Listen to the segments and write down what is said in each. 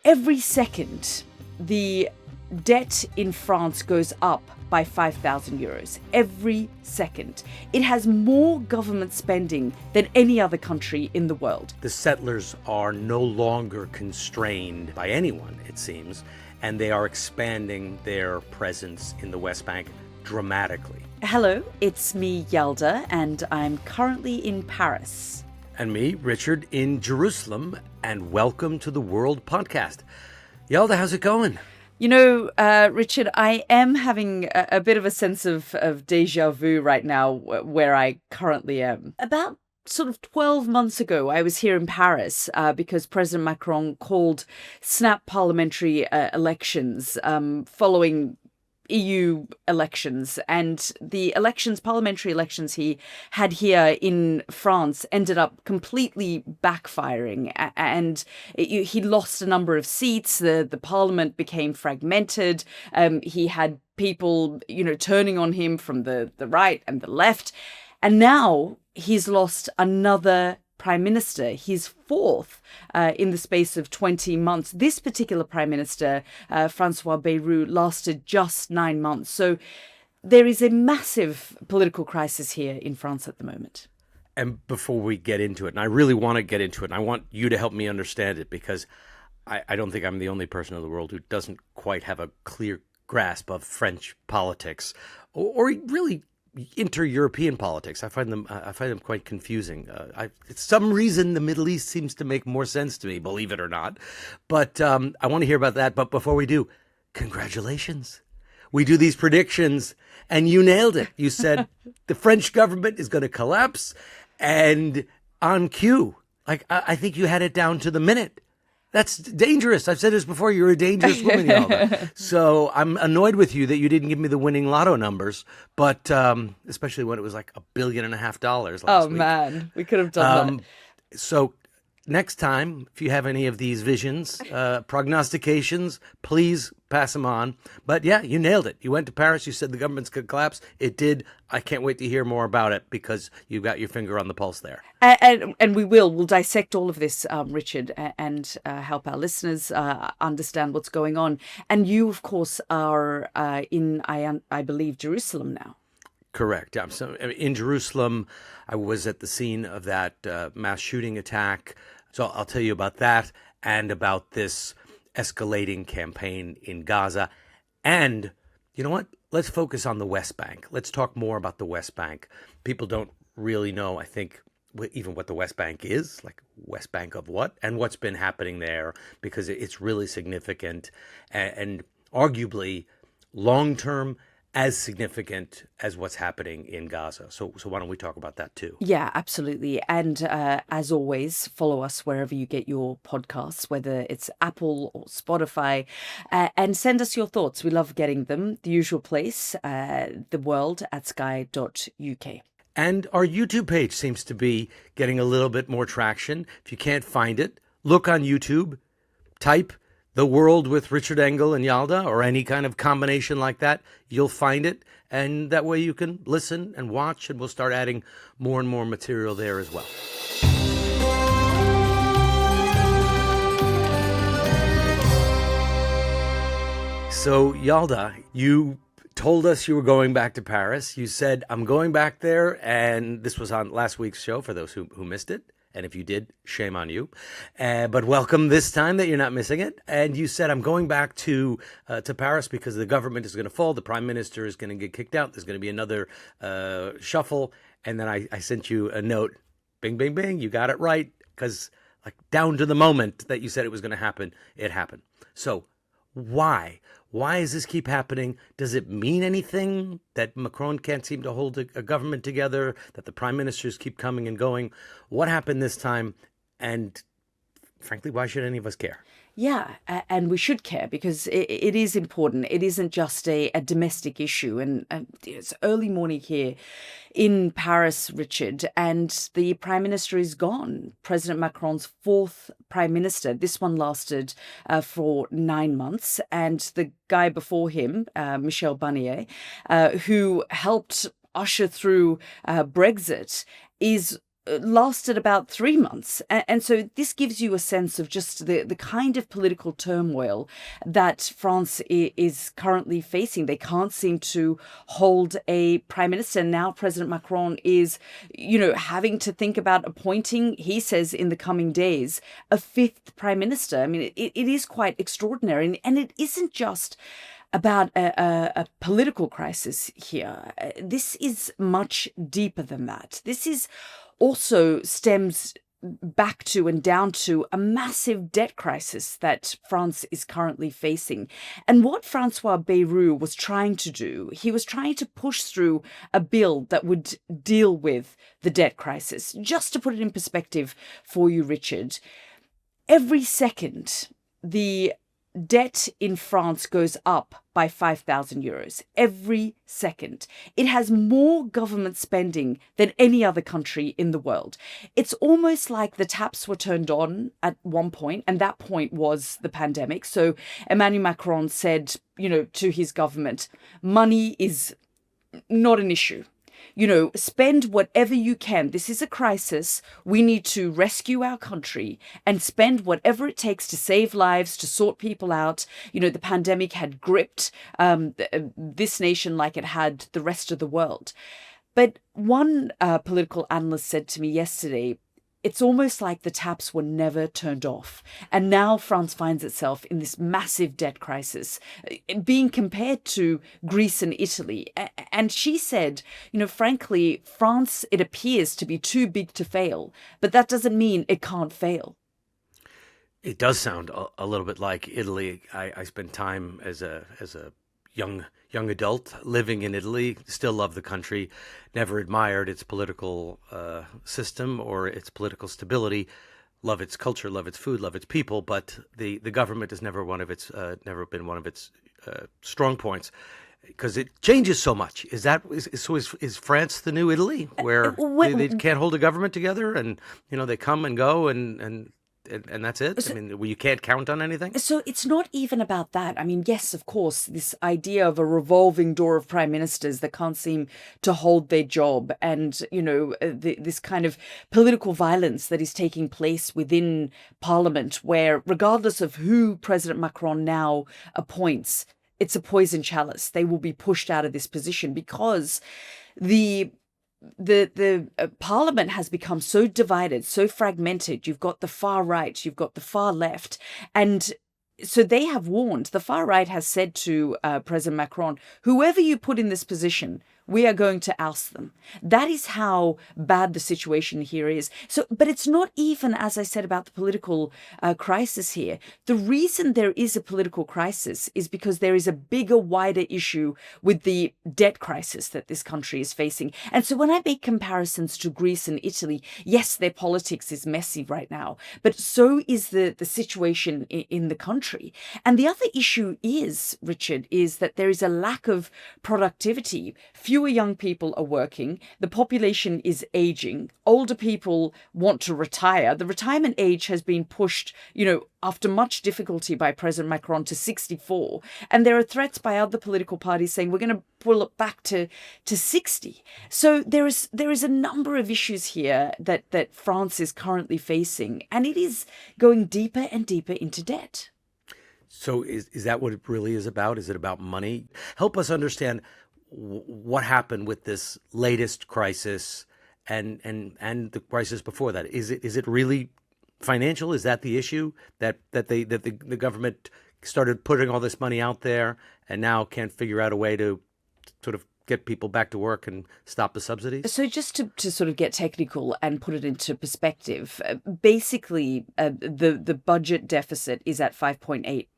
Every second, the debt in France goes up by 5,000 euros. Every second. It has more government spending than any other country in the world. The settlers are no longer constrained by anyone, it seems, and they are expanding their presence in the West Bank dramatically. Hello, it's me, Yalda, and I'm currently in Paris. And me, Richard, in Jerusalem, and welcome to the World Podcast. Yalda, how's it going? You know, Richard, I am having a bit of a sense of deja vu right now where I currently am. About sort of 12 months ago, I was here in Paris because President Macron called snap parliamentary elections following EU elections, and the parliamentary elections he had here in France ended up completely backfiring, and he lost a number of seats. The parliament became fragmented. He had people, turning on him from the right and the left, and now he's lost another prime minister, his fourth in the space of 20 months. This particular prime minister, Francois Bayrou, lasted just 9 months. So there is a massive political crisis here in France at the moment. And before we get into it, and I really want to get into it, and I want you to help me understand it, because I don't think I'm the only person in the world who doesn't quite have a clear grasp of French politics, or really inter-European politics. I find them quite confusing. For some reason, the Middle East seems to make more sense to me, believe it or not. But I want to hear about that. But before we do, congratulations. We do these predictions, and you nailed it. You said the French government is going to collapse, and on cue. I think you had it down to the minute. That's dangerous. I've said this before. You're a dangerous woman, Yalda. So I'm annoyed with you that you didn't give me the winning lotto numbers, but especially when it was like $1.5 billion last week. Oh, man. We could have done that. So next time, if you have any of these visions, prognostications, please pass them on. But yeah, you nailed it. You went to Paris. You said the government's going to collapse. It did. I can't wait to hear more about it because you got your finger on the pulse there. And we'll dissect all of this, Richard, and help our listeners understand what's going on. And you, of course, are in, I believe, Jerusalem now. Correct. Yeah. So in Jerusalem, I was at the scene of that mass shooting attack. So I'll tell you about that and about this escalating campaign in Gaza. And you know what? Let's focus on the West Bank. Let's talk more about the West Bank. People don't really know, I think, even what the West Bank is, like West Bank of what, and what's been happening there, because it's really significant and arguably long-term as significant as what's happening in Gaza. So why don't we talk about that too? Yeah, absolutely. And as always, follow us wherever you get your podcasts, whether it's Apple or Spotify, and send us your thoughts. We love getting them. The usual place, theworld@sky.uk. And our YouTube page seems to be getting a little bit more traction. If you can't find it, look on YouTube, type The World with Richard Engel and Yalda, or any kind of combination like that. You'll find it, and that way you can listen and watch, and we'll start adding more and more material there as well. So, Yalda, you told us you were going back to Paris. You said, I'm going back there, and this was on last week's show for those who missed it. And if you did, shame on you. But welcome this time that you're not missing it. And you said, I'm going back to Paris because the government is going to fall. The prime minister is going to get kicked out. There's going to be another shuffle. And then I sent you a note. Bing, bing, bing. You got it right. Because like down to the moment that you said it was going to happen, it happened. So why? Why does this keep happening? Does it mean anything that Macron can't seem to hold a government together, that the prime ministers keep coming and going? What happened this time? And frankly, why should any of us care? Yeah, and we should care because it is important. It isn't just a domestic issue. And it's early morning here in Paris, Richard, and the Prime Minister is gone. President Macron's fourth Prime Minister. This one lasted for 9 months. And the guy before him, Michel Barnier, who helped usher through Brexit, is lasted about 3 months. And so this gives you a sense of just the kind of political turmoil that France is currently facing. They can't seem to hold a prime minister. Now President Macron is, having to think about appointing, he says in the coming days, a fifth prime minister. I mean, it is quite extraordinary. And it isn't just about a political crisis here. This is much deeper than that. This is also stems back to and down to a massive debt crisis that France is currently facing. And what Francois Bayrou was trying to do, he was trying to push through a bill that would deal with the debt crisis. Just to put it in perspective for you, Richard, every second, the debt in France goes up by 5,000 euros every second. It has more government spending than any other country in the world. It's almost like the taps were turned on at one point, and that point was the pandemic. So Emmanuel Macron said, to his government, money is not an issue. Spend whatever you can. This is a crisis. We need to rescue our country and spend whatever it takes to save lives, to sort people out. The pandemic had gripped this nation like it had the rest of the world. But one political analyst said to me yesterday, it's almost like the taps were never turned off. And now France finds itself in this massive debt crisis, being compared to Greece and Italy. And she said, frankly, France, it appears to be too big to fail, but that doesn't mean it can't fail. It does sound a little bit like Italy. I spent time as a young adult living in Italy, still love the country, never admired its political system or its political stability, love its culture, love its food, love its people, but the government has never been one of its strong points because it changes so much. Is France the new Italy where they can't hold a government together and they come and go and that's it? So, you can't count on anything? So it's not even about that. Yes, of course, this idea of a revolving door of prime ministers that can't seem to hold their job and, this kind of political violence that is taking place within Parliament, where regardless of who President Macron now appoints, it's a poison chalice. They will be pushed out of this position because the Parliament has become so divided, so fragmented. You've got the far right, you've got the far left, and so they have warned. The far right has said to President Macron, whoever you put in this position, we are going to oust them. That is how bad the situation here is. So, but it's not even, as I said, about the political crisis here. The reason there is a political crisis is because there is a bigger, wider issue with the debt crisis that this country is facing. And so when I make comparisons to Greece and Italy, yes, their politics is messy right now, but so is the situation in the country. And the other issue is, Richard, is that there is a lack of productivity. Fewer young people are working. The population is aging. Older people want to retire. The retirement age has been pushed, after much difficulty by President Macron to 64. And there are threats by other political parties saying we're going to pull it back to 60. So there is a number of issues here that France is currently facing, and it is going deeper and deeper into debt. So is that what it really is about? Is it about money? Help us understand what happened with this latest crisis and the crisis before that. Is it really financial? Is that the issue that the government started putting all this money out there and now can't figure out a way to sort of get people back to work and stop the subsidies? So just to sort of get technical and put it into perspective, basically the budget deficit is at 5.8%.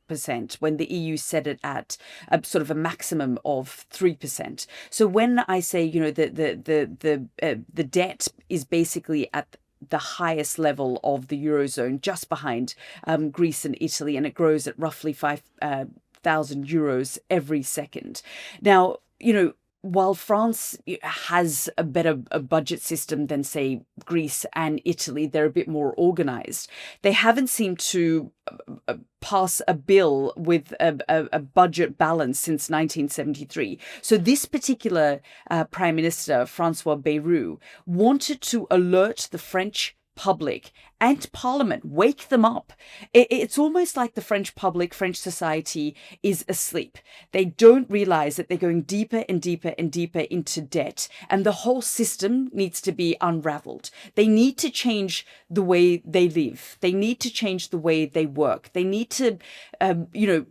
When the EU set it at sort of a maximum of 3%. So when I say, the debt is basically at the highest level of the Eurozone, just behind Greece and Italy, and it grows at roughly 5,000 euros every second. Now, while France has a better budget system than, say, Greece and Italy, they're a bit more organized. They haven't seemed to pass a bill with a budget balance since 1973. So this particular Prime Minister, Francois Bayrou, wanted to alert the French public and Parliament, wake them up. It's almost like the French public, French society is asleep. They don't realize that they're going deeper and deeper and deeper into debt, and the whole system needs to be unraveled. They need to change the way they live. They need to change the way they work. They need to,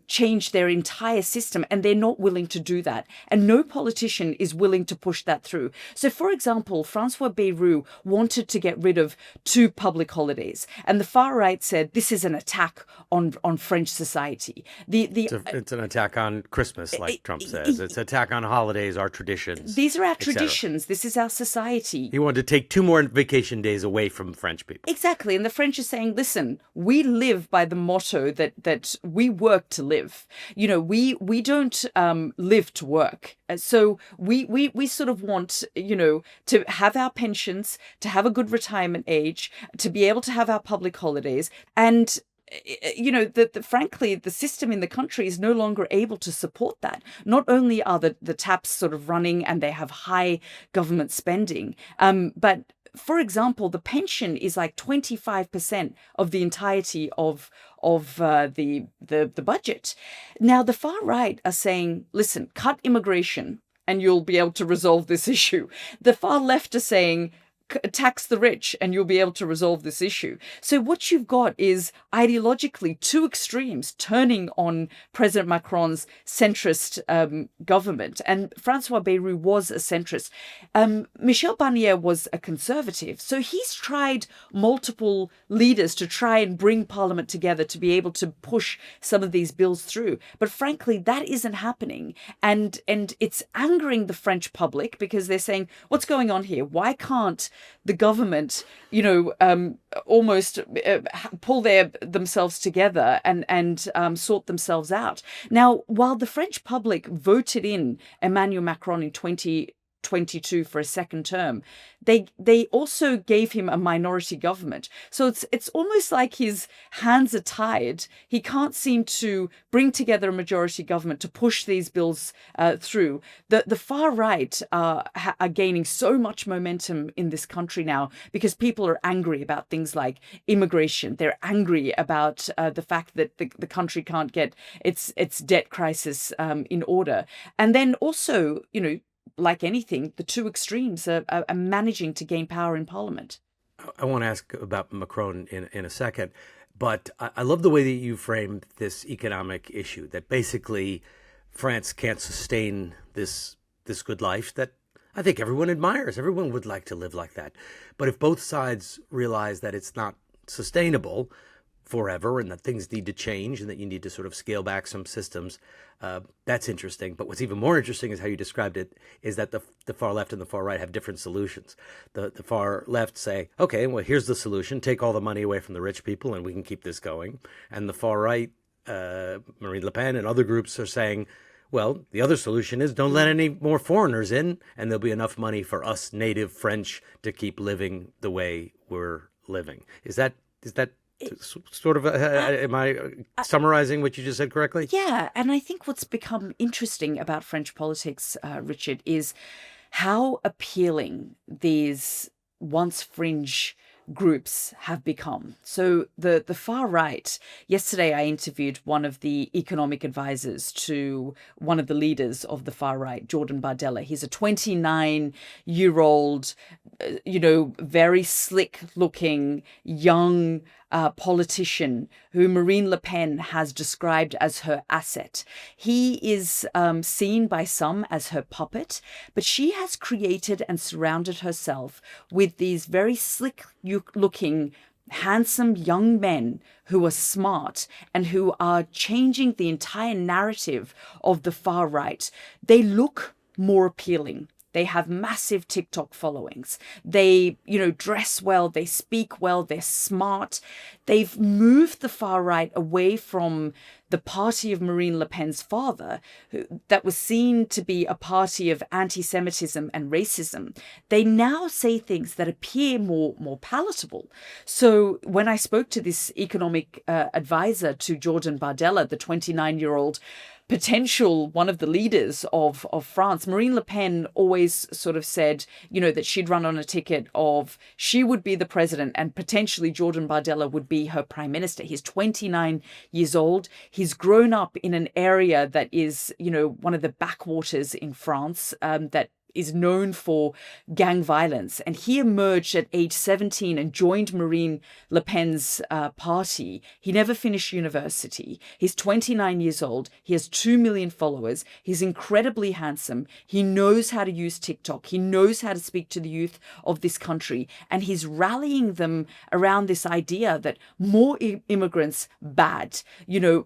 change their entire system, and they're not willing to do that. And no politician is willing to push that through. So, for example, Francois Bayrou wanted to get rid of 2 public holidays. And the far right said this is an attack on French society. It's an attack on Christmas, like Trump says. It's an attack on holidays, our traditions. These are our traditions. This is our society. He wanted to take 2 more vacation days away from French people. Exactly. And the French are saying, listen, we live by the motto that we work to live. We don't live to work. So we sort of want, to have our pensions, to have a good retirement age, to be able to have our public holidays. And frankly, the system in the country is no longer able to support that. Not only are the taps sort of running and they have high government spending, but for example, the pension is like 25% of the entirety of the budget. Now, the far right are saying, listen, cut immigration and you'll be able to resolve this issue. The far left are saying, tax the rich and you'll be able to resolve this issue. So what you've got is ideologically 2 extremes turning on President Macron's centrist government. And Francois Bayrou was a centrist. Michel Barnier was a conservative. So he's tried multiple leaders to try and bring Parliament together to be able to push some of these bills through. But frankly, that isn't happening. And it's angering the French public because they're saying, what's going on here? Why can't the government, almost pull themselves together and sort themselves out? Now, while the French public voted in Emmanuel Macron in 2022 for a second term, they also gave him a minority government. So it's almost like his hands are tied. He can't seem to bring together a majority government to push these bills through. The far right are gaining so much momentum in this country now because people are angry about things like immigration. They're angry about the fact that the country can't get its debt crisis in order. And then also, like anything, the 2 extremes are managing to gain power in Parliament. I want to ask about Macron in a second, but I love the way that you framed this economic issue, that basically France can't sustain this good life that I think everyone admires. Everyone would like to live like that. But if both sides realize that it's not sustainable forever and that things need to change and that you need to sort of scale back some systems, that's interesting. But what's even more interesting is how you described it, is that the far left and the far right have different solutions. The far left say, okay, well, here's the solution. Take all the money away from the rich people and we can keep this going. And the far right, Marine Le Pen and other groups are saying, well, the other solution is don't let any more foreigners in and there'll be enough money for us native French to keep living the way we're living. Is that sort of, am I summarizing what you just said correctly? Yeah, and I think what's become interesting about French politics, Richard, is how appealing these once fringe groups have become. So the far right, yesterday I interviewed one of the economic advisors to one of the leaders of the far right, Jordan Bardella. He's a 29-year-old, very slick looking young politician who Marine Le Pen has described as her asset. He is seen by some as her puppet, but she has created and surrounded herself with these very slick looking, handsome young men who are smart and who are changing the entire narrative of the far right. They look more appealing. They have massive TikTok followings. They, dress well, they speak well, they're smart. They've moved the far right away from the party of Marine Le Pen's father, that was seen to be a party of anti-Semitism and racism. They now say things that appear more palatable. So when I spoke to this economic advisor to Jordan Bardella, the 29-year-old potential one of the leaders of France, Marine Le Pen always sort of said, that she'd run on a ticket of she would be the president and potentially Jordan Bardella would be her prime minister. He's 29 years old. He's grown up in an area that is, one of the backwaters in France, that is known for gang violence. And he emerged at age 17 and joined Marine Le Pen's party. He never finished university. He's 29 years old. He has 2 million followers. He's incredibly handsome. He knows how to use TikTok. He knows how to speak to the youth of this country. And he's rallying them around this idea that more immigrants, bad,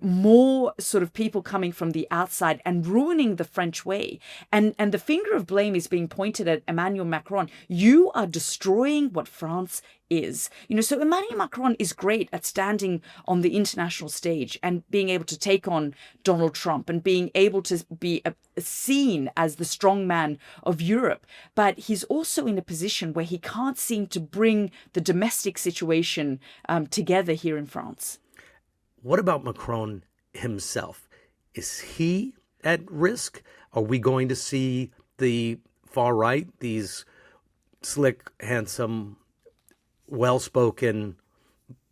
more sort of people coming from the outside and ruining the French way. And the finger of blame is being pointed at Emmanuel Macron. You are destroying what France is. So Emmanuel Macron is great at standing on the international stage and being able to take on Donald Trump and being able to be seen as the strong man of Europe. But he's also in a position where he can't seem to bring the domestic situation together here in France. What about Macron himself? Is he at risk? Are we going to see the far right, these slick, handsome, well-spoken,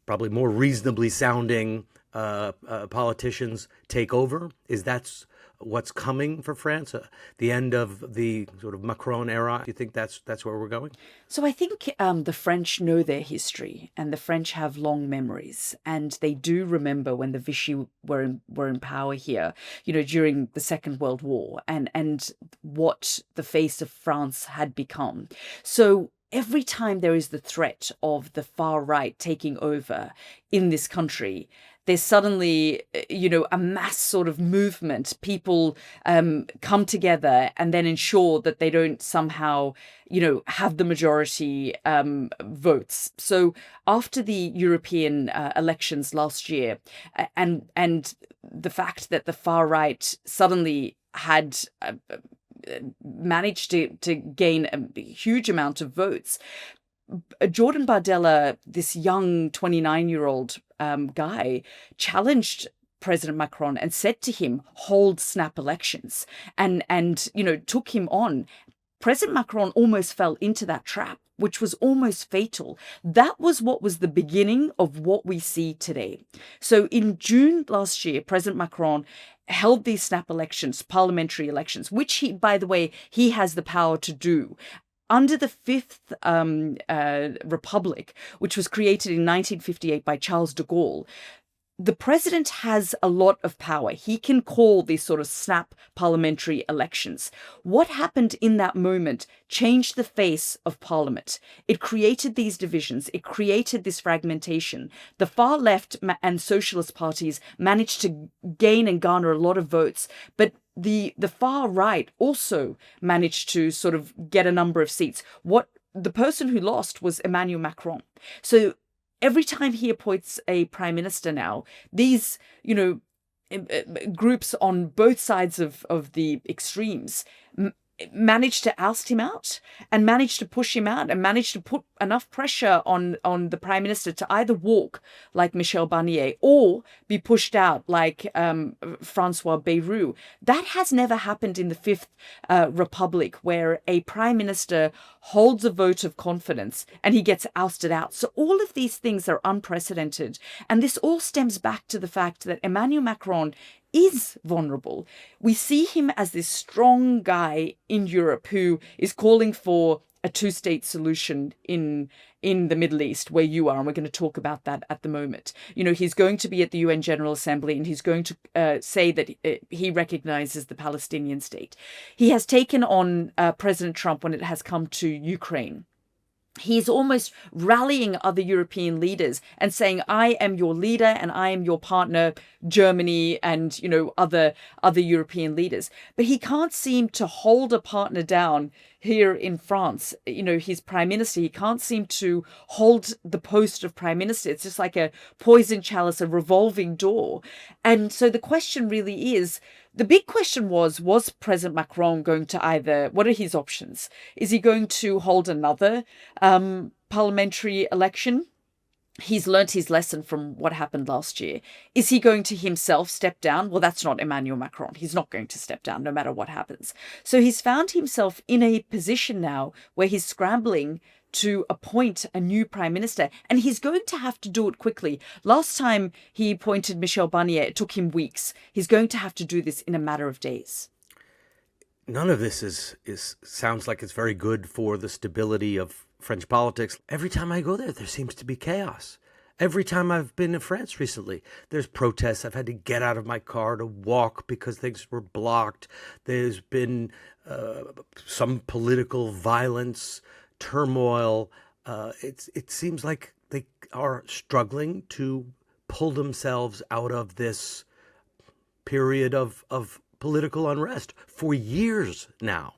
probably more reasonably sounding politicians take over? Is that what's coming for France? The end of the sort of Macron era? Do you think that's where we're going? So I think the French know their history, and the French have long memories, and they do remember when the Vichy were in power here, during the Second World War, and what the face of France had become. So every time there is the threat of the far right taking over in this country, there's suddenly, a mass sort of movement. People come together and then ensure that they don't somehow, have the majority votes. So after the European elections last year, and the fact that the far right suddenly had managed to gain a huge amount of votes, Jordan Bardella, this young 29-year-old guy, challenged President Macron and said to him, hold snap elections, and took him on. President Macron almost fell into that trap, which was almost fatal. That was what was the beginning of what we see today. So in June last year, President Macron held these snap elections, parliamentary elections, which he, by the way, he has the power to do. Under the Fifth Republic, which was created in 1958 by Charles de Gaulle, the president has a lot of power. He can call these sort of snap parliamentary elections. What happened in that moment changed the face of parliament. It created these divisions. It created this fragmentation. The far left and socialist parties managed to gain and garner a lot of votes, but the far right also managed to sort of get a number of seats. The person who lost was Emmanuel Macron. So every time he appoints a prime minister now, these, groups on both sides of the extremes managed to oust him out and managed to push him out and managed to put enough pressure on the prime minister to either walk like Michel Barnier or be pushed out like Francois Bayrou. That has never happened in the Fifth Republic, where a prime minister holds a vote of confidence and he gets ousted out. So all of these things are unprecedented. And this all stems back to the fact that Emmanuel Macron is vulnerable. We see him as this strong guy in Europe who is calling for a two-state solution in the Middle East, where you are, and we're going to talk about that at the moment. He's going to be at the UN General Assembly, and he's going to say that he recognizes the Palestinian state. He has taken on President Trump when it has come to Ukraine. He's almost rallying other European leaders and saying, I am your leader and I am your partner, Germany and, other European leaders. But he can't seem to hold a partner down here in France, his prime minister, he can't seem to hold the post of prime minister. It's just like a poison chalice, a revolving door. And so the question really is, the big question was President Macron going to either, what are his options? Is he going to hold another parliamentary election? He's learnt his lesson from what happened last year. Is he going to himself step down? Well, that's not Emmanuel Macron. He's not going to step down no matter what happens. So he's found himself in a position now where he's scrambling to appoint a new prime minister, and he's going to have to do it quickly. Last time he appointed Michel Barnier, it took him weeks. He's going to have to do this in a matter of days. None of this is sounds like it's very good for the stability of French politics. Every time I go there seems to be chaos. Every time I've been in France recently, there's protests. I've had to get out of my car to walk because things were blocked. There's been some political violence, turmoil. It seems like they are struggling to pull themselves out of this period of political unrest for years now.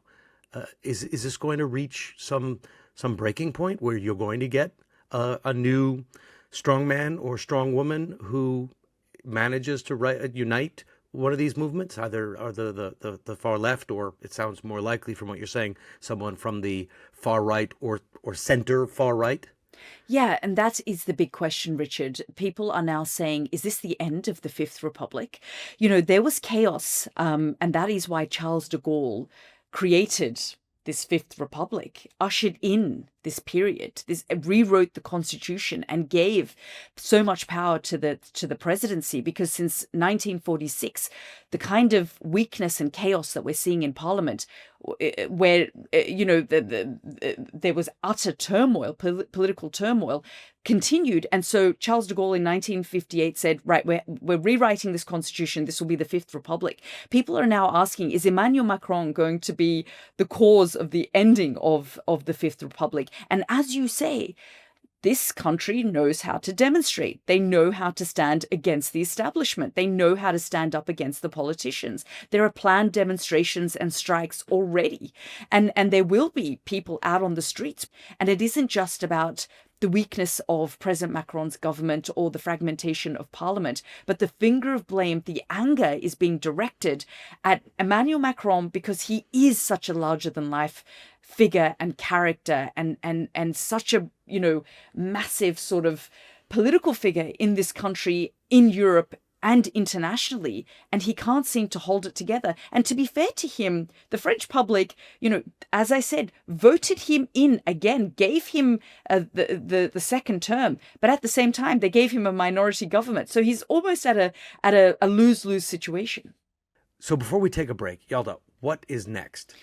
Is this going to reach some breaking point where you're going to get a new strong man or strong woman who manages to unite one of these movements, either or the far left, or it sounds more likely from what you're saying, someone from the far right or center far right? Yeah, and that is the big question, Richard. People are now saying, is this the end of the Fifth Republic? There was chaos, and that is why Charles de Gaulle created this Fifth Republic, ushered in this period, this rewrote the constitution and gave so much power to the presidency, because since 1946, the kind of weakness and chaos that we're seeing in Parliament, where there was utter turmoil, political turmoil, continued. And so Charles de Gaulle in 1958 said, right, we're rewriting this constitution. This will be the Fifth Republic. People are now asking, is Emmanuel Macron going to be the cause of the ending of the Fifth Republic? And as you say, this country knows how to demonstrate. They know how to stand against the establishment. They know how to stand up against the politicians. There are planned demonstrations and strikes already. And there will be people out on the streets. And it isn't just about the weakness of President Macron's government or the fragmentation of parliament, but the finger of blame, the anger is being directed at Emmanuel Macron because he is such a larger-than-life figure and character and such a, massive sort of political figure in this country, in Europe, and internationally, and he can't seem to hold it together. And to be fair to him, the French public, as I said, voted him in again, gave him the second term, but at the same time, they gave him a minority government. So he's almost at a lose-lose situation. So before we take a break, Yalda, what is next?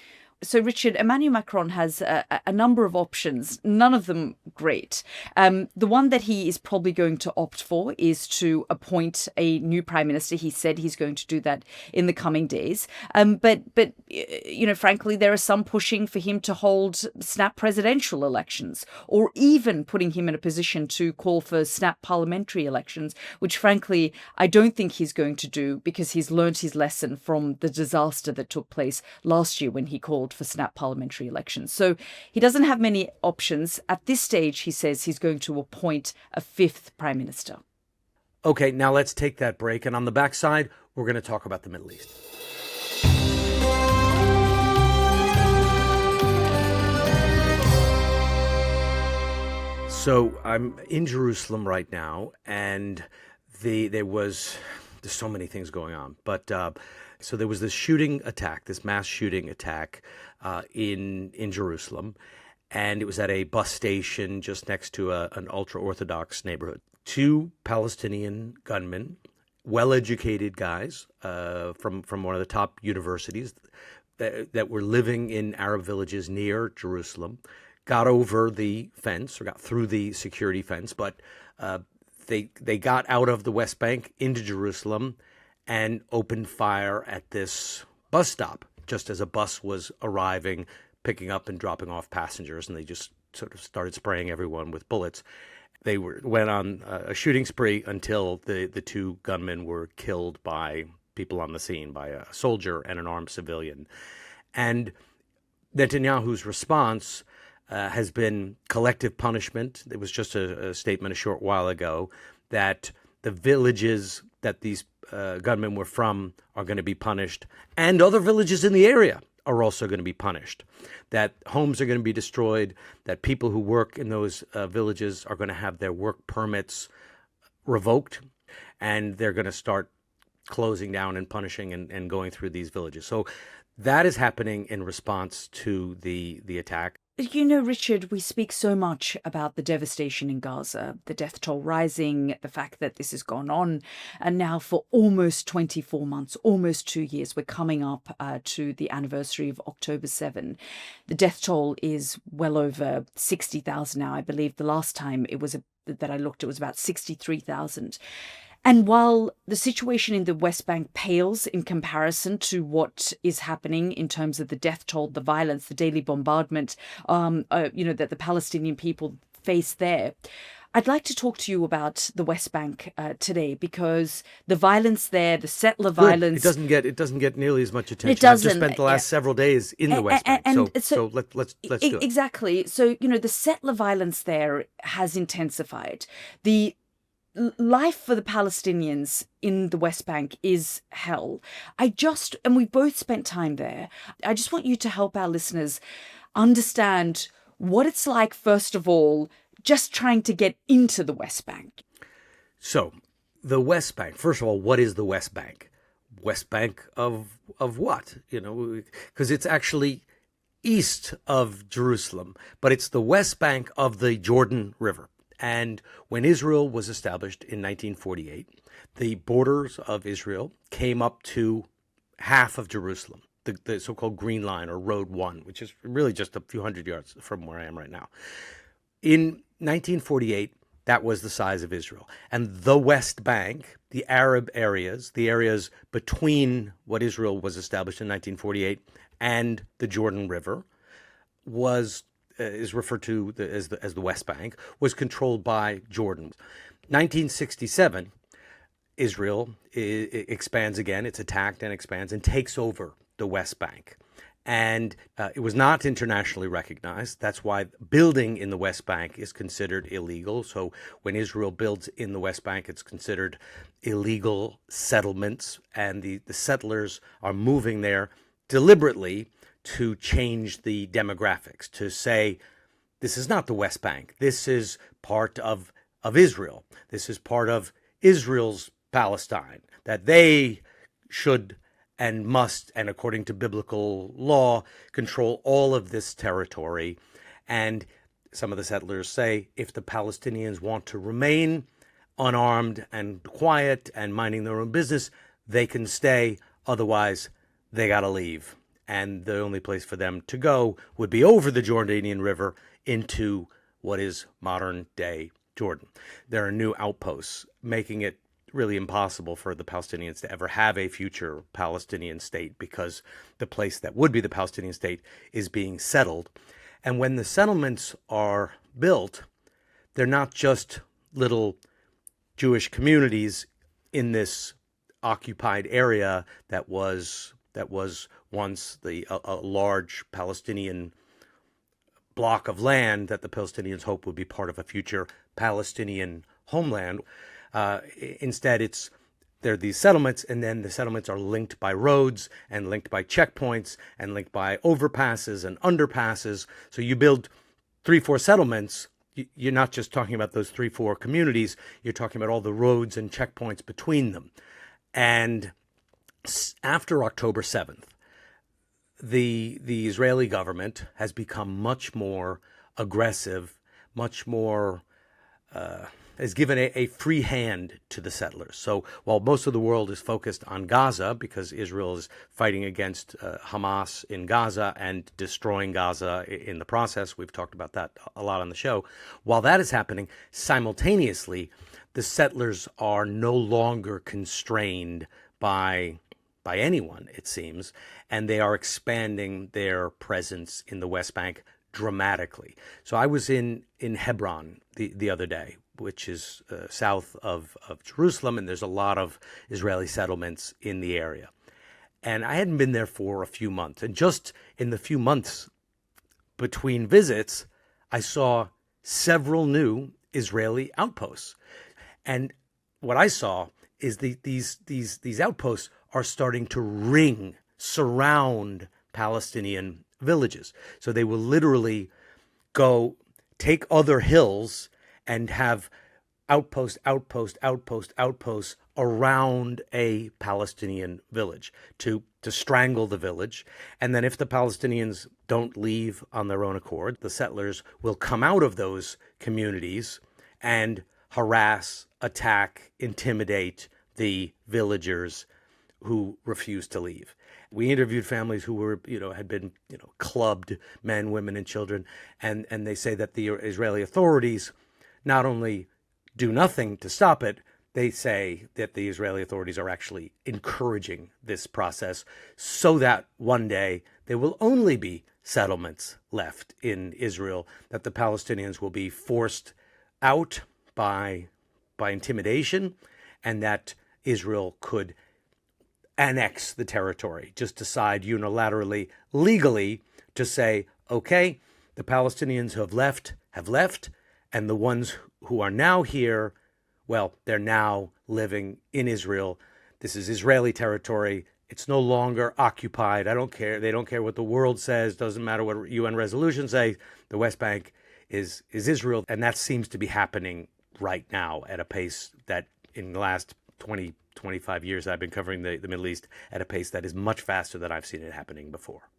So, Richard, Emmanuel Macron has a number of options, none of them great. The one that he is probably going to opt for is to appoint a new prime minister. He said he's going to do that in the coming days. But frankly, there are some pushing for him to hold snap presidential elections, or even putting him in a position to call for snap parliamentary elections, which, frankly, I don't think he's going to do, because he's learnt his lesson from the disaster that took place last year when he called for snap parliamentary elections. So he doesn't have many options. At this stage, he says he's going to appoint a fifth prime minister. Okay, now let's take that break. And on the backside, we're going to talk about the Middle East. So I'm in Jerusalem right now, and there's so many things going on, but so there was this mass shooting attack in Jerusalem, and it was at a bus station just next to an ultra-Orthodox neighborhood. Two Palestinian gunmen, well-educated guys from one of the top universities that were living in Arab villages near Jerusalem, got over the fence, or got through the security fence, but they got out of the West Bank into Jerusalem and opened fire at this bus stop just as a bus was arriving, picking up and dropping off passengers, and they just sort of started spraying everyone with bullets. They went on a shooting spree until the two gunmen were killed by people on the scene, by a soldier and an armed civilian. And Netanyahu's response has been collective punishment. There was just a statement a short while ago that the villages that these gunmen were from are going to be punished, and other villages in the area are also going to be punished, that homes are going to be destroyed, that people who work in those villages are going to have their work permits revoked, and they're going to start closing down and punishing and going through these villages. So that is happening in response to the attack. You know, Richard, we speak so much about the devastation in Gaza, the death toll rising, the fact that this has gone on, and now for almost 24 months, almost 2 years, we're coming up to the anniversary of October 7. The death toll is well over 60,000 now. I believe the last time that I looked, it was about 63,000. And while the situation in the West Bank pales in comparison to what is happening in terms of the death toll, the violence, the daily bombardment, that the Palestinian people face there, I'd like to talk to you about the West Bank today, because the violence there, the settler violence, it doesn't get nearly as much attention. It doesn't. I've just spent the last several days in the West Bank, so let's do it. Exactly. So the settler violence there has intensified. The life for the Palestinians in the West Bank is hell. And we both spent time there. I just want you to help our listeners understand what it's like, first of all, just trying to get into the West Bank. So the West Bank, first of all, what is the West Bank? West Bank of what? Because it's actually east of Jerusalem, but it's the West Bank of the Jordan River. And when Israel was established in 1948, the borders of Israel came up to half of Jerusalem, the so-called Green Line or Road 1, which is really just a few hundred yards from where I am right now. In 1948, that was the size of Israel. And the West Bank, the Arab areas, the areas between what Israel was established in 1948 and the Jordan River, is referred to as the West Bank, was controlled by Jordan. 1967, Israel expands again. It's attacked and expands and takes over the West Bank. And it was not internationally recognized. That's why building in the West Bank is considered illegal. So when Israel builds in the West Bank, it's considered illegal settlements. And the settlers are moving there deliberately to change the demographics, to say, this is not the West Bank. This is part of Israel. This is part of Israel's Palestine, that they should and must, and according to biblical law, control all of this territory. And some of the settlers say, if the Palestinians want to remain unarmed and quiet and minding their own business, they can stay. Otherwise, they got to leave. And the only place for them to go would be over the Jordanian River into what is modern-day Jordan. There are new outposts, making it really impossible for the Palestinians to ever have a future Palestinian state, because the place that would be the Palestinian state is being settled. And when the settlements are built, they're not just little Jewish communities in this occupied area that was once a large Palestinian block of land that the Palestinians hope would be part of a future Palestinian homeland. Instead, there are these settlements, and then the settlements are linked by roads and linked by checkpoints and linked by overpasses and underpasses. So you build 3-4 settlements. You're not just talking about those 3-4 communities. You're talking about all the roads and checkpoints between them. And after October 7th, the Israeli government has become much more aggressive, much more has given a free hand to the settlers. So while most of the world is focused on Gaza, because Israel is fighting against Hamas in Gaza and destroying Gaza in the process, we've talked about that a lot on the show, while that is happening, simultaneously, the settlers are no longer constrained by anyone, it seems, and they are expanding their presence in the West Bank dramatically. So I was in Hebron the other day, which is south of Jerusalem, and there's a lot of Israeli settlements in the area. And I hadn't been there for a few months. And just in the few months between visits, I saw several new Israeli outposts. And what I saw is these outposts are starting to surround Palestinian villages. So they will literally go take other hills and have outposts around a Palestinian village to strangle the village. And then if the Palestinians don't leave on their own accord, the settlers will come out of those communities and harass, attack, intimidate the villagers who refuse to leave. We interviewed families who were, had been, clubbed, men, women, and children. And they say that the Israeli authorities not only do nothing to stop it, they say that the Israeli authorities are actually encouraging this process so that one day there will only be settlements left in Israel, that the Palestinians will be forced out by intimidation, and that Israel could annex the territory, just decide unilaterally, legally, to say, okay, the Palestinians who have left, and the ones who are now here, well, they're now living in Israel. This is Israeli territory. It's no longer occupied. I don't care. They don't care what the world says. Doesn't matter what UN resolutions say. The West Bank is Israel. And that seems to be happening right now at a pace that in the last 20, 25 years I've been covering the Middle East, at a pace that is much faster than I've seen it happening before.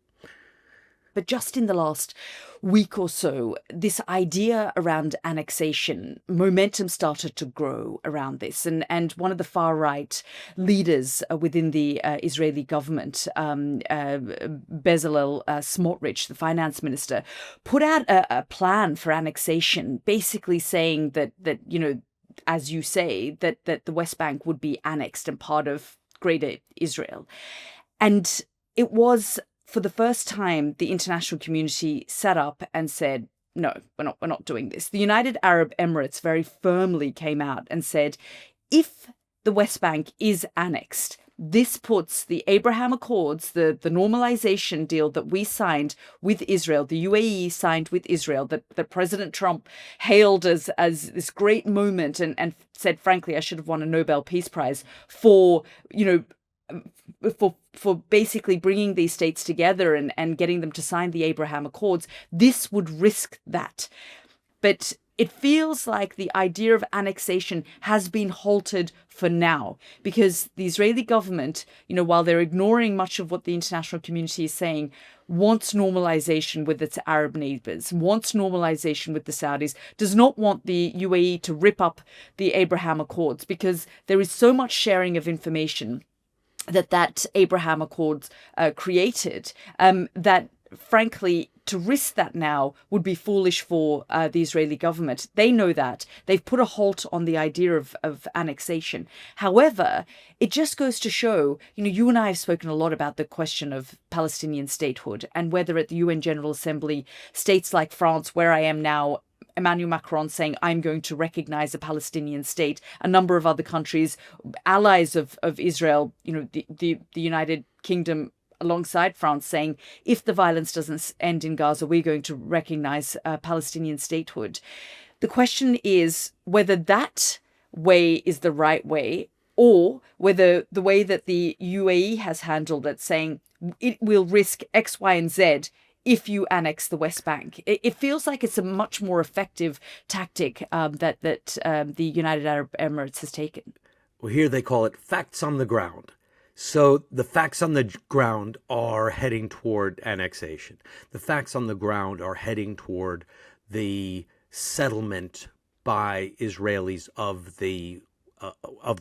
But just in the last week or so, this idea around annexation, momentum started to grow around this. And one of the far-right leaders within the Israeli government, Bezalel Smotrich, the finance minister, put out a plan for annexation, basically saying that as you say, that the West Bank would be annexed and part of Greater Israel. And it was, for the first time, the international community sat up and said, no, we're not doing this. The United Arab Emirates very firmly came out and said, if the West Bank is annexed, this puts the Abraham Accords, the normalization deal that we signed with Israel, the UAE signed with Israel, that President Trump hailed as this great moment and said, frankly, I should have won a Nobel Peace Prize for basically bringing these states together and getting them to sign the Abraham Accords. This would risk that. But it feels like the idea of annexation has been halted for now, because the Israeli government, while they're ignoring much of what the international community is saying, wants normalization with its Arab neighbors, wants normalization with the Saudis, does not want the UAE to rip up the Abraham Accords, because there is so much sharing of information that Abraham Accords created, that frankly, to risk that now would be foolish for the Israeli government. They know that. They've put a halt on the idea of annexation. However, it just goes to show, you and I have spoken a lot about the question of Palestinian statehood, and whether at the UN General Assembly, states like France, where I am now, Emmanuel Macron saying, I'm going to recognize a Palestinian state. A number of other countries, allies of Israel, the United Kingdom, alongside France, saying, if the violence doesn't end in Gaza, we're going to recognize Palestinian statehood. The question is whether that way is the right way, or whether the way that the UAE has handled it, saying it will risk X, Y, and Z if you annex the West Bank. It feels like it's a much more effective tactic that the United Arab Emirates has taken. Well, here they call it facts on the ground. So the facts on the ground are heading toward annexation. The facts on the ground are heading toward the settlement by Israelis of the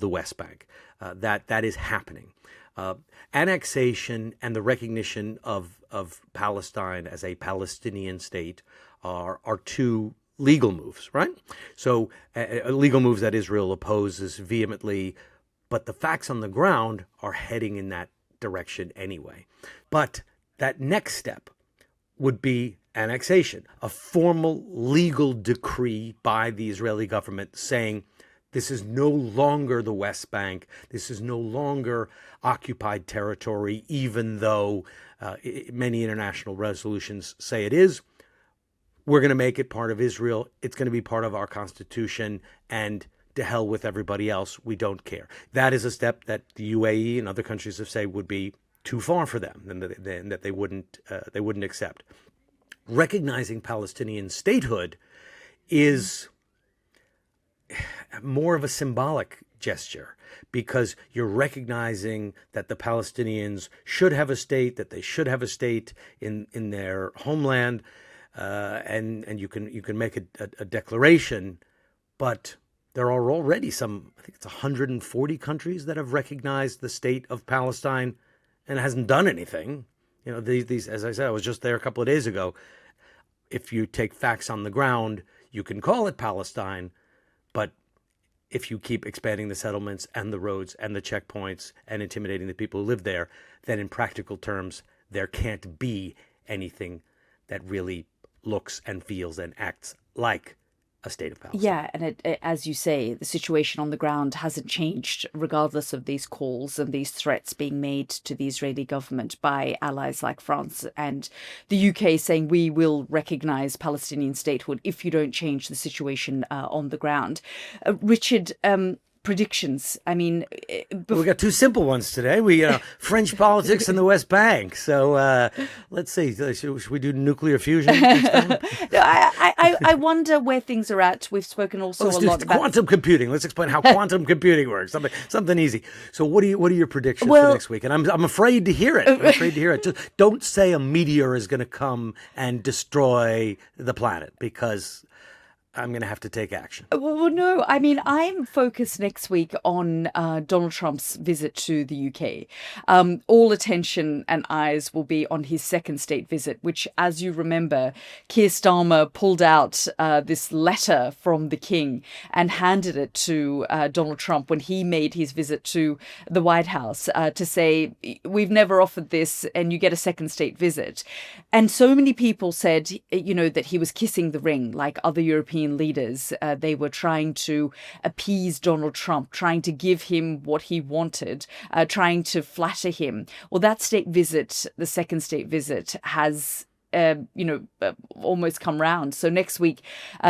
West Bank. That is happening. Annexation and the recognition of Palestine as a Palestinian state are two legal moves, right? So legal moves that Israel opposes vehemently, but the facts on the ground are heading in that direction anyway. But that next step would be annexation, a formal legal decree by the Israeli government saying, this is no longer the West Bank. This is no longer occupied territory, even though many international resolutions say it is. we're going to make it part of Israel. It's going to be part of our constitution, and to hell with everybody else. We don't care. That is a step that the UAE and other countries have said would be too far for them, and that they wouldn't accept. Recognizing Palestinian statehood is more of a symbolic gesture, because you're recognizing that the Palestinians should have a state, that they should have a state in their homeland, and you can make a declaration, but there are already some, I think it's 140 countries that have recognized the state of Palestine, and it hasn't done anything. You know, these, as I said, I was just there a couple of days ago. If you take facts on the ground, you can call it Palestine, but if you keep expanding the settlements and the roads and the checkpoints and intimidating the people who live there, then in practical terms, there can't be anything that really looks and feels and acts like a state of Palestine. Yeah, and as you say, the situation on the ground hasn't changed, regardless of these calls and these threats being made to the Israeli government by allies like France and the UK, saying we will recognize Palestinian statehood if you don't change the situation on the ground. Richard, predictions. I mean, we got two simple ones today. We French politics and the West Bank. So let's see. Should we do nuclear fusion next time? I wonder where things are at. We've spoken also a lot about quantum computing. Let's explain how quantum computing works. Something easy. So what are your predictions for next week? And I'm afraid to hear it. Just don't say a meteor is going to come and destroy the planet, because I'm going to have to take action. Well, no, I mean, I'm focused next week on Donald Trump's visit to the UK. All attention and eyes will be on his second state visit, which, as you remember, Keir Starmer pulled out this letter from the King and handed it to Donald Trump when he made his visit to the White House to say, we've never offered this and you get a second state visit. And so many people said, that he was kissing the ring like other European leaders. They were trying to appease Donald Trump, trying to give him what he wanted, trying to flatter him. Well, that state visit, the second state visit, has almost come round. So next week,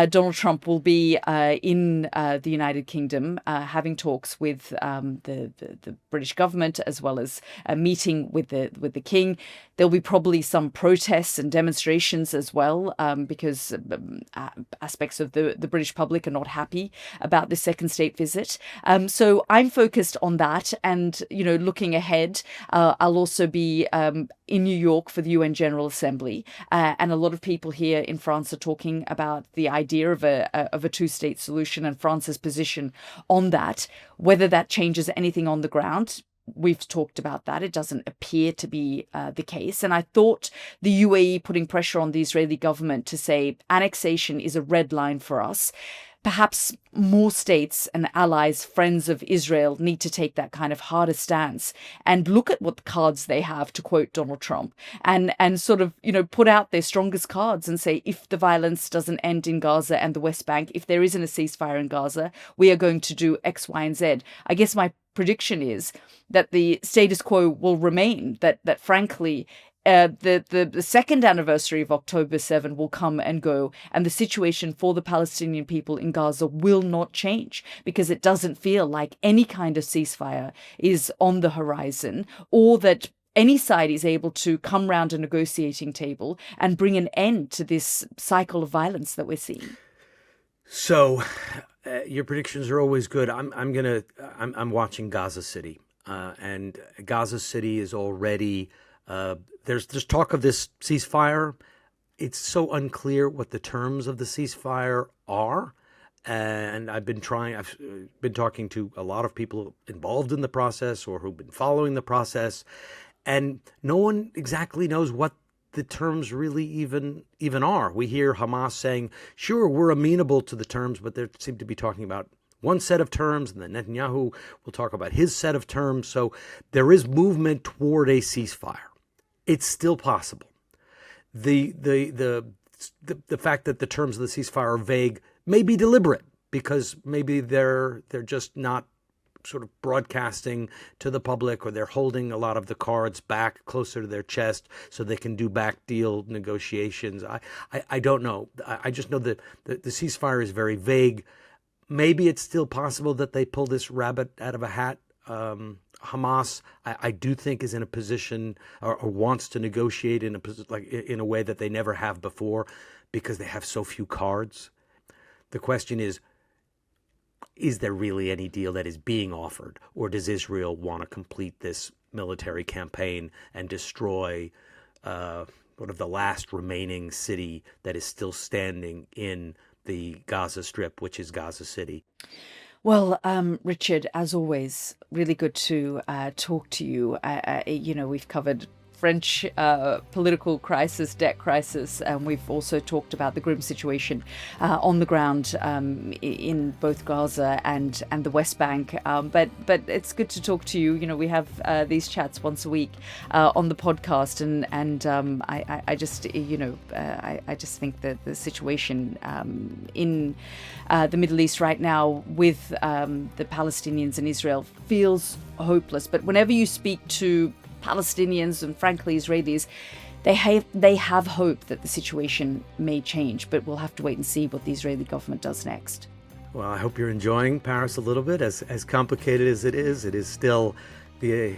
Donald Trump will be in the United Kingdom having talks with the British government, as well as a meeting with the King. There'll be probably some protests and demonstrations as well, because aspects of the British public are not happy about this second state visit. So I'm focused on that, and looking ahead, I'll also be in New York for the UN General Assembly. And a lot of people here in France are talking about the idea of a two-state solution and France's position on that. Whether that changes anything on the ground, we've talked about that. It doesn't appear to be the case. And I thought the UAE putting pressure on the Israeli government to say annexation is a red line for us. Perhaps more states and allies, friends of Israel, need to take that kind of harder stance and look at what cards they have, to quote Donald Trump, and sort of, put out their strongest cards and say, if the violence doesn't end in Gaza and the West Bank, if there isn't a ceasefire in Gaza, we are going to do X, Y, and Z. I guess my prediction is that the status quo will remain, that frankly, the second anniversary of October 7 will come and go, and the situation for the Palestinian people in Gaza will not change, because it doesn't feel like any kind of ceasefire is on the horizon, or that any side is able to come round a negotiating table and bring an end to this cycle of violence that we're seeing. So your predictions are always good. I'm watching Gaza City, and Gaza City is already. There's talk of this ceasefire. It's so unclear what the terms of the ceasefire are. And I've been talking to a lot of people involved in the process or who've been following the process. And no one exactly knows what the terms really even are. We hear Hamas saying, sure, we're amenable to the terms, but they seem to be talking about one set of terms, and then Netanyahu will talk about his set of terms. So there is movement toward a ceasefire. It's still possible. The fact that the terms of the ceasefire are vague may be deliberate, because maybe they're just not sort of broadcasting to the public, or they're holding a lot of the cards back closer to their chest so they can do back deal negotiations. I don't know. I just know that the ceasefire is very vague. Maybe it's still possible that they pull this rabbit out of a hat. Hamas, I do think, is in a position or wants to negotiate in a way that they never have before, because they have so few cards. The question is there really any deal that is being offered, or does Israel want to complete this military campaign and destroy one of the last remaining city that is still standing in the Gaza Strip, which is Gaza City? Well, Richard, as always, really good to talk to you. We've covered French political crisis, debt crisis, and we've also talked about the grim situation on the ground in both Gaza and the West Bank. But it's good to talk to you. You know, we have these chats once a week on the podcast, and I just think that the situation in the Middle East right now with the Palestinians and Israel feels hopeless. But whenever you speak to Palestinians and frankly Israelis, they have hope that the situation may change, but we'll have to wait and see what the Israeli government does next. Well, I hope you're enjoying Paris a little bit. As complicated as it is still the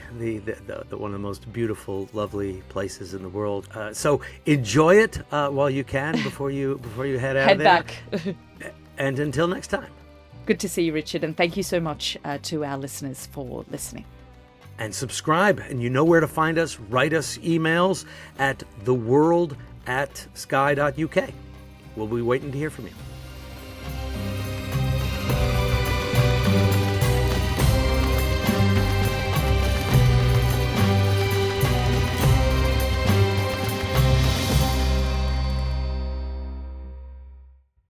one of the most beautiful, lovely places in the world. So enjoy it while you can before you head out head there. back. And until next time. Good to see you, Richard, and thank you so much to our listeners for listening. And subscribe, and you know where to find us. Write us emails at theworld@sky.uk. We'll be waiting to hear from you.